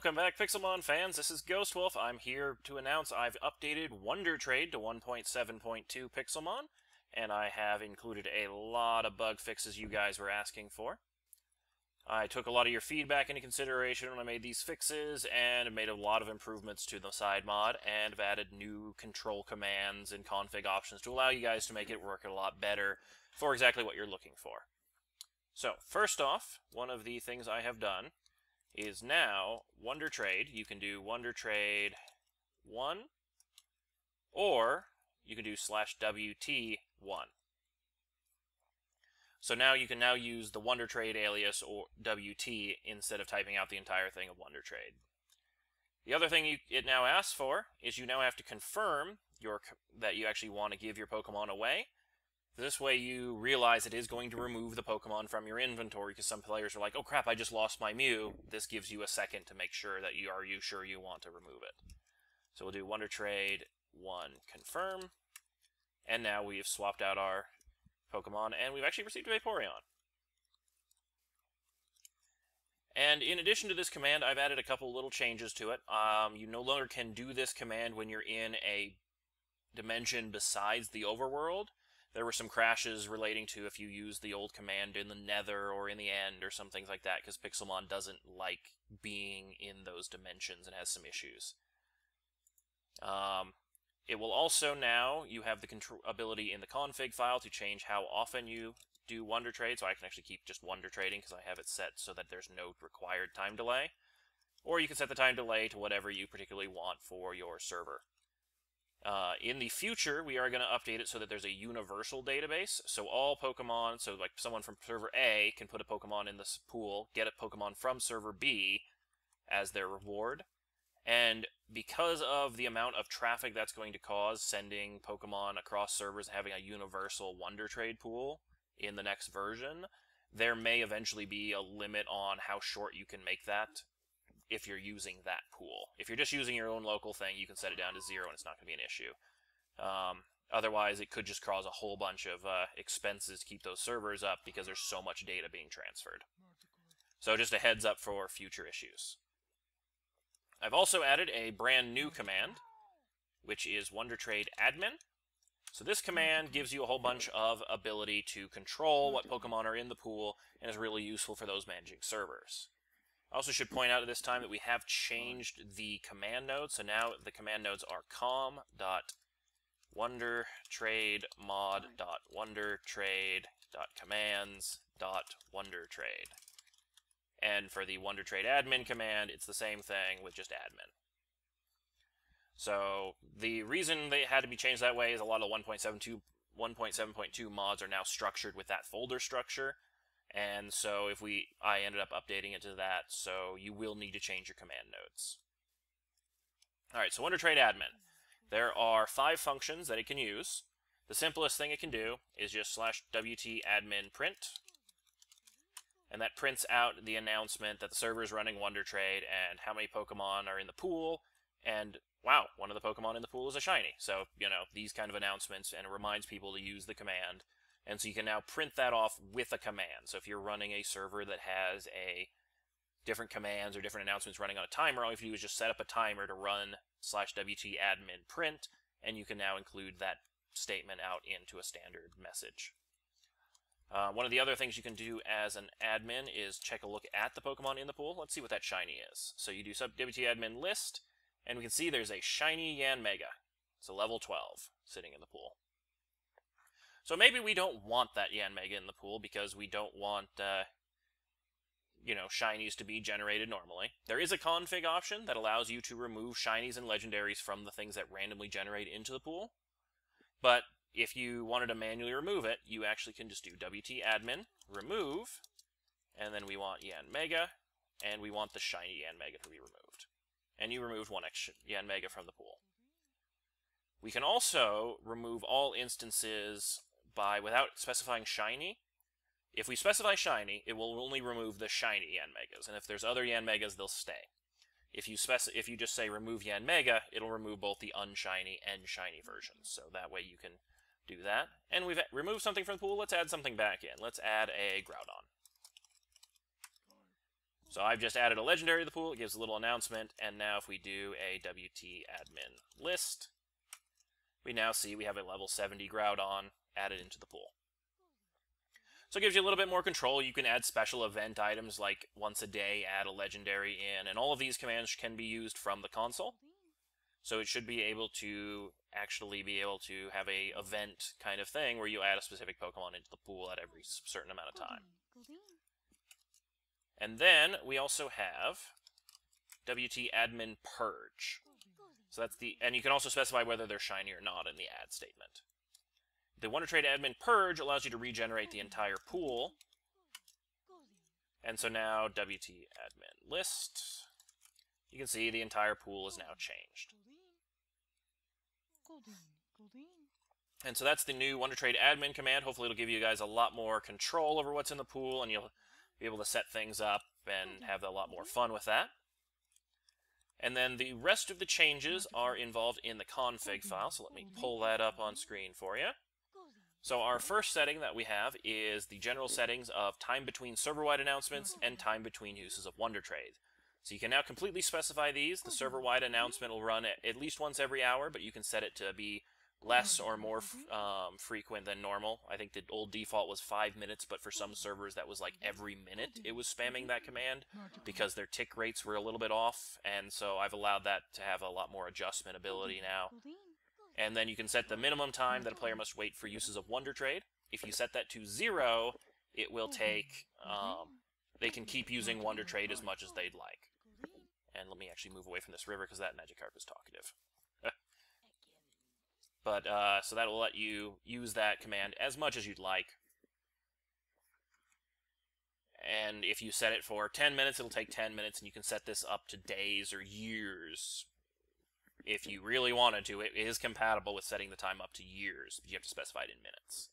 Welcome back, Pixelmon fans. This is GhostWolf. I'm here to announce I've updated WonderTrade to 1.7.2 Pixelmon, and I have included a lot of bug fixes you guys were asking for. I took a lot of your feedback into consideration when I made these fixes, and made a lot of improvements to the SideMod, and have added new control commands and config options to allow you guys to make it work a lot better for exactly what you're looking for. So, first off, one of the things I have done is now WonderTrade. You can do WonderTrade 1, or you can do /WT1. So now you can use the WonderTrade alias or WT instead of typing out the entire thing of WonderTrade. The other thing it now asks for is you now have to confirm that you actually want to give your Pokemon away. This way you realize it is going to remove the Pokemon from your inventory, because some players are like, oh crap, I just lost my Mew. This gives you a second to make sure that you want to remove it. So we'll do WonderTrade 1 confirm, and now we've swapped out our Pokemon, and we've actually received a Vaporeon. And in addition to this command, I've added a couple little changes to it. You no longer can do this command when you're in a dimension besides the overworld. There were some crashes relating to if you use the old command in the Nether or in the End or some things like that, because Pixelmon doesn't like being in those dimensions and has some issues. It will also now, you have the ability in the config file to change how often you do WonderTrade, so I can actually keep just WonderTrading because I have it set so that there's no required time delay. Or you can set the time delay to whatever you particularly want for your server. In the future, we are going to update it so that there's a universal database, so all Pokemon, so like someone from server A can put a Pokemon in this pool, get a Pokemon from server B as their reward, and because of the amount of traffic that's going to cause sending Pokemon across servers and having a universal WonderTrade pool in the next version, there may eventually be a limit on how short you can make that if you're using that pool. If you're just using your own local thing, you can set it down to 0 and it's not going to be an issue. Otherwise, it could just cause a whole bunch of expenses to keep those servers up because there's so much data being transferred. So just a heads up for future issues. I've also added a brand new command, which is WonderTrade admin. So this command gives you a whole bunch of ability to control what Pokemon are in the pool and is really useful for those managing servers. I also should point out at this time that we have changed the command nodes, so now the command nodes are com.wondertrade.wondertrade.commands.wondertrade. And for the WonderTrade admin command, it's the same thing with just admin. So the reason they had to be changed that way is a lot of 1.7.2 mods are now structured with that folder structure. And so I ended up updating it to that, so you will need to change your command nodes. Alright, so WonderTrade admin. There are 5 functions that it can use. The simplest thing it can do is just /WT admin print, and that prints out the announcement that the server is running WonderTrade and how many Pokemon are in the pool, and wow, one of the Pokemon in the pool is a shiny. So, these kind of announcements, and it reminds people to use the command. And so you can now print that off with a command. So if you're running a server that has different commands or different announcements running on a timer, all you have to do is just set up a timer to run /WT admin print, and you can now include that statement out into a standard message. One of the other things you can do as an admin is check a look at the Pokemon in the pool. Let's see what that shiny is. So you do /WT admin list, and we can see there's a shiny Yanmega. It's a level 12 sitting in the pool. So maybe we don't want that Yanmega in the pool because we don't want, shinies to be generated normally. There is a config option that allows you to remove shinies and legendaries from the things that randomly generate into the pool. But if you wanted to manually remove it, you actually can just do WT admin, remove, and then we want Yanmega, and we want the shiny Yanmega to be removed. And you removed one extra Yanmega from the pool. We can also remove all instances without specifying shiny. If we specify shiny, it will only remove the shiny Yanmegas, and if there's other Yanmegas, they'll stay. If you just say remove Yanmega, it'll remove both the unshiny and shiny versions, so that way you can do that. And we've removed something from the pool, let's add something back in. Let's add a Groudon. So I've just added a legendary to the pool. It gives a little announcement. And now if we do a WT admin list, we now see we have a level 70 Groudon added into the pool. So it gives you a little bit more control. You can add special event items like once a day, add a legendary in, and all of these commands can be used from the console. So it should be able to actually be able to have a event kind of thing where you add a specific Pokemon into the pool at every certain amount of time. And then we also have WT admin purge. So that's and you can also specify whether they're shiny or not in the add statement. The WonderTrade admin purge allows you to regenerate the entire pool. And so now WT admin list, you can see the entire pool is now changed. And so that's the new WonderTrade admin command. Hopefully it'll give you guys a lot more control over what's in the pool, and you'll be able to set things up and have a lot more fun with that. And then the rest of the changes are involved in the config file, so let me pull that up on screen for you. So our first setting that we have is the general settings of time between server-wide announcements and time between uses of WonderTrade. So you can now completely specify these. The server-wide announcement will run at least once every hour, but you can set it to be less or more frequent than normal. I think the old default was 5 minutes, but for some servers that was like every minute it was spamming that command because their tick rates were a little bit off, and so I've allowed that to have a lot more adjustment ability now. And then you can set the minimum time that a player must wait for uses of WonderTrade. If you set that to 0, it will take, they can keep using WonderTrade as much as they'd like. And let me actually move away from this river because that Magikarp is talkative. But, so that will let you use that command as much as you'd like. And if you set it for 10 minutes, it'll take 10 minutes, and you can set this up to days or years. If you really wanted to, it is compatible with setting the time up to years, but you have to specify it in minutes.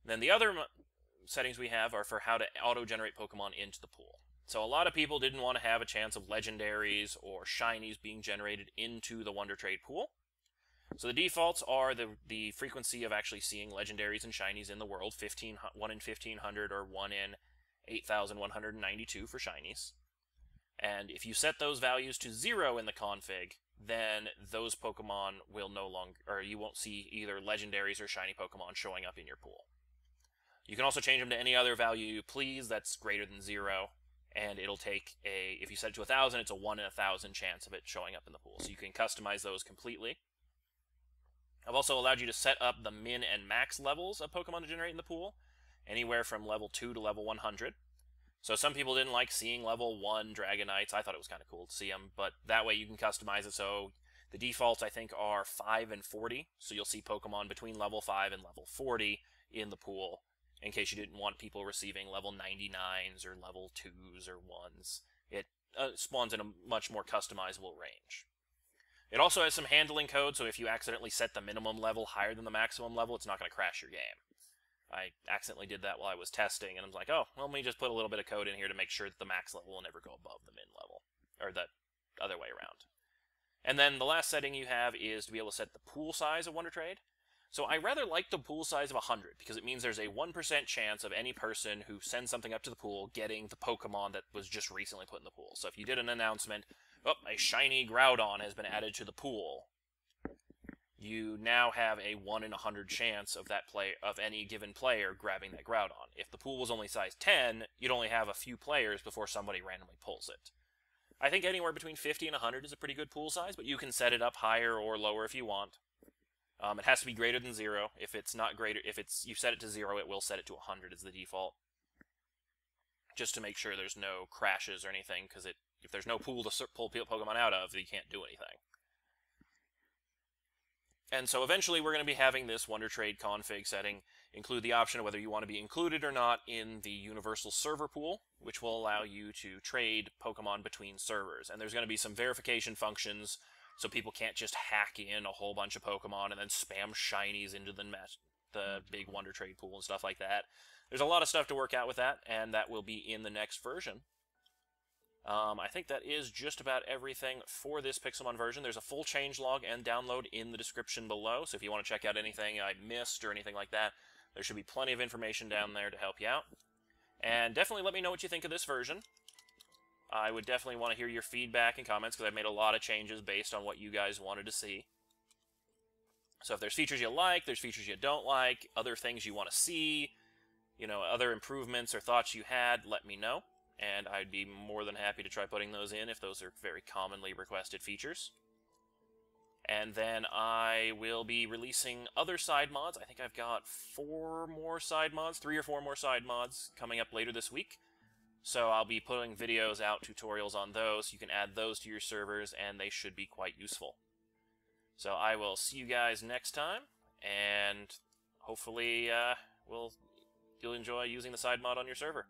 Then the other settings we have are for how to auto-generate Pokemon into the pool. So a lot of people didn't want to have a chance of legendaries or shinies being generated into the WonderTrade pool. So the defaults are the frequency of actually seeing legendaries and shinies in the world, 1 in 1500 or 1 in 8192 for shinies. And if you set those values to 0 in the config, then those Pokemon will no longer, or you won't see either legendaries or shiny Pokemon showing up in your pool. You can also change them to any other value you please that's greater than 0, and it'll take if you set it to 1000, it's a 1 in 1000 chance of it showing up in the pool. So you can customize those completely. I've also allowed you to set up the min and max levels of Pokemon to generate in the pool, anywhere from level 2 to level 100. So some people didn't like seeing level 1 Dragonites. I thought it was kind of cool to see them, but that way you can customize it. So the defaults, I think, are 5 and 40. So you'll see Pokemon between level 5 and level 40 in the pool, in case you didn't want people receiving level 99s or level 2s or 1s. It spawns in a much more customizable range. It also has some handling code, so if you accidentally set the minimum level higher than the maximum level, it's not going to crash your game. I accidentally did that while I was testing, and I was like, oh, well, let me just put a little bit of code in here to make sure that the max level will never go above the min level, or the other way around. And then the last setting you have is to be able to set the pool size of WonderTrade. So I rather like the pool size of 100, because it means there's a 1% chance of any person who sends something up to the pool getting the Pokemon that was just recently put in the pool. So if you did an announcement, oh, a shiny Groudon has been added to the pool, you now have a 1 in 100 chance of any given player grabbing that Groudon. If the pool was only size 10, you'd only have a few players before somebody randomly pulls it. I think anywhere between 50 and 100 is a pretty good pool size, but you can set it up higher or lower if you want. It has to be greater than 0. If it's not greater, you set it to 0, it will set it to 100 as the default. Just to make sure there's no crashes or anything, because if there's no pool to pull Pokemon out of, you can't do anything. And so eventually we're going to be having this WonderTrade config setting include the option of whether you want to be included or not in the universal server pool, which will allow you to trade Pokemon between servers. And there's going to be some verification functions, so people can't just hack in a whole bunch of Pokemon and then spam shinies into the big WonderTrade pool and stuff like that. There's a lot of stuff to work out with that, and that will be in the next version. I think that is just about everything for this Pixelmon version. There's a full changelog and download in the description below, so if you want to check out anything I missed or anything like that, there should be plenty of information down there to help you out. And definitely let me know what you think of this version. I would definitely want to hear your feedback and comments, because I've made a lot of changes based on what you guys wanted to see. So if there's features you like, there's features you don't like, other things you want to see, you know, other improvements or thoughts you had, let me know. And I'd be more than happy to try putting those in if those are very commonly requested features. And then I will be releasing other side mods. I think I've got 4 more side mods, 3 or 4 more side mods coming up later this week. So I'll be putting videos out, tutorials on those. You can add those to your servers, and they should be quite useful. So I will see you guys next time, and hopefully you'll enjoy using the side mod on your server.